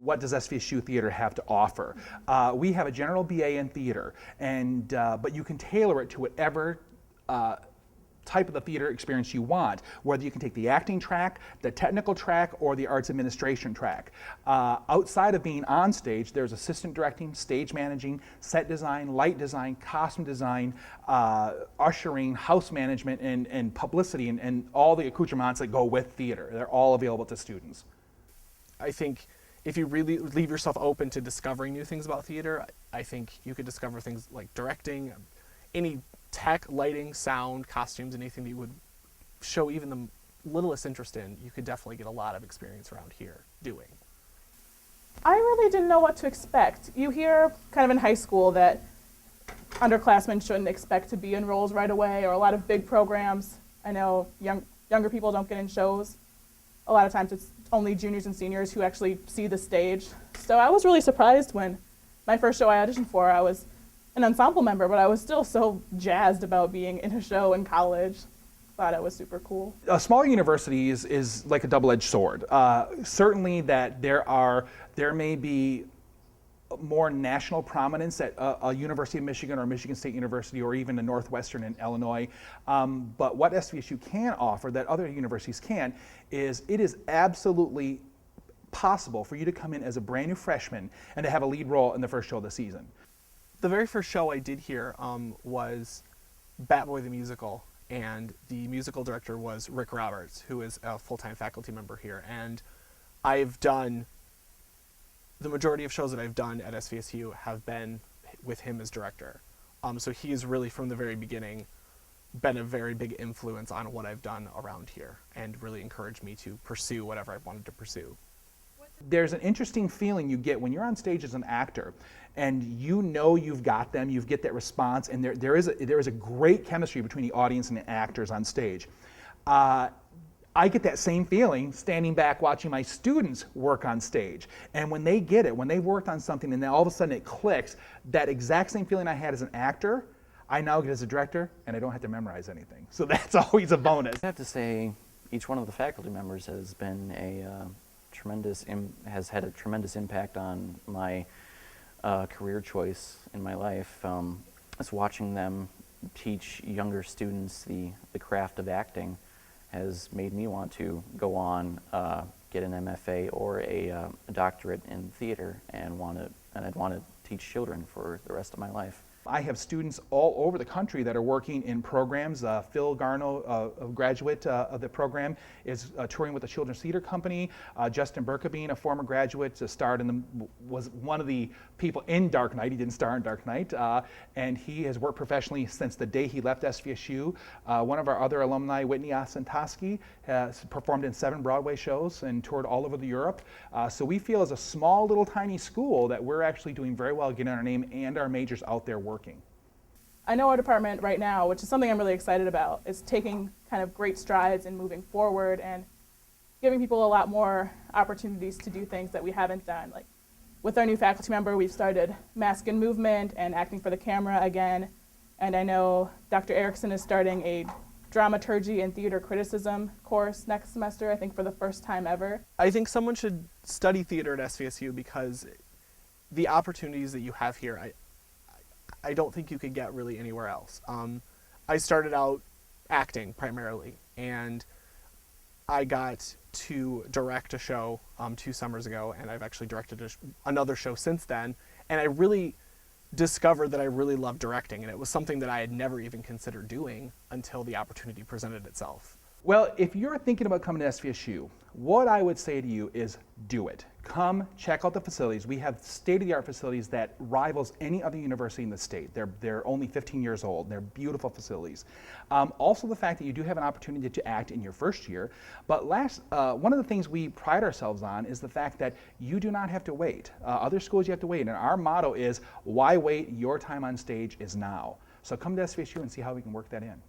What does SVSU Theater have to offer? We have a general BA in theater, and but you can tailor it to whatever type of the theater experience you want, whether you can take the acting track, the technical track, or the arts administration track. Outside of being on stage, there's assistant directing, stage managing, set design, light design, costume design, ushering, house management, and publicity, and all the accoutrements that go with theater. They're all available to students. I think if you really leave yourself open to discovering new things about theater, I think you could discover things like directing, any tech, lighting, sound, costumes, anything that you would show even the littlest interest in. You could definitely get a lot of experience around here doing. I really didn't know what to expect. You hear kind of in high school that underclassmen shouldn't expect to be in roles right away, or a lot of big programs. I know younger people don't get in shows. A lot of times it's only juniors and seniors who actually see the stage. So I was really surprised when my first show I auditioned for, I was an ensemble member, but I was still so jazzed about being in a show in college. Thought it was super cool. A smaller university is like a double-edged sword. Certainly that there may be more national prominence at a University of Michigan or Michigan State University or even a Northwestern in Illinois. But what SVSU can offer that other universities can't is it is absolutely possible for you to come in as a brand new freshman and to have a lead role in the first show of the season. The very first show I did here was Bat Boy the Musical, and the musical director was Rick Roberts, who is a full-time faculty member here. And I've done, the majority of shows that I've done at SVSU have been with him as director. So he has really, from the very beginning, been a very big influence on what I've done around here and really encouraged me to pursue whatever I wanted to pursue. There's an interesting feeling you get when you're on stage as an actor and you know you've got them, you get that response, and there is a great chemistry between the audience and the actors on stage. I get that same feeling standing back watching my students work on stage. And when they get it, when they worked on something and then all of a sudden it clicks, that exact same feeling I had as an actor, I now get as a director, and I don't have to memorize anything. So that's always a bonus. I have to say each one of the faculty members has been has had a tremendous impact on my career choice in my life. Just watching them teach younger students the craft of acting has made me want to go on, get an MFA or a doctorate in theater, and I'd want to teach children for the rest of my life. I have students all over the country that are working in programs. Phil Garno, a graduate of the program, is touring with the Children's Theater Company. Justin Berkebine, a former graduate, was one of the people in Dark Knight. He didn't star in Dark Knight, and he has worked professionally since the day he left SVSU. One of our other alumni, Whitney Osentoski, has performed in 7 Broadway shows and toured all over Europe. So we feel as a small little tiny school that we're actually doing very well getting our name and our majors out there working. I know our department right now, which is something I'm really excited about, is taking kind of great strides in moving forward and giving people a lot more opportunities to do things that we haven't done. Like with our new faculty member, we've started mask and movement and acting for the camera again. And I know Dr. Erickson is starting a dramaturgy and theater criticism course next semester, I think for the first time ever. I think someone should study theater at SVSU because the opportunities that you have here, I don't think you could get really anywhere else. I started out acting primarily, and I got to direct a show 2 summers ago, and I've actually directed another show since then, and I really discovered that I really love directing, and it was something that I had never even considered doing until the opportunity presented itself. Well, if you're thinking about coming to SVSU, what I would say to you is do it. Come check out the facilities. We have state-of-the-art facilities that rivals any other university in the state. They're only 15 years old. They're beautiful facilities. Also the fact that you do have an opportunity to act in your first year. But one of the things we pride ourselves on is the fact that you do not have to wait. Other schools you have to wait, and our motto is, why wait? Your time on stage is now. So come to SVSU and see how we can work that in.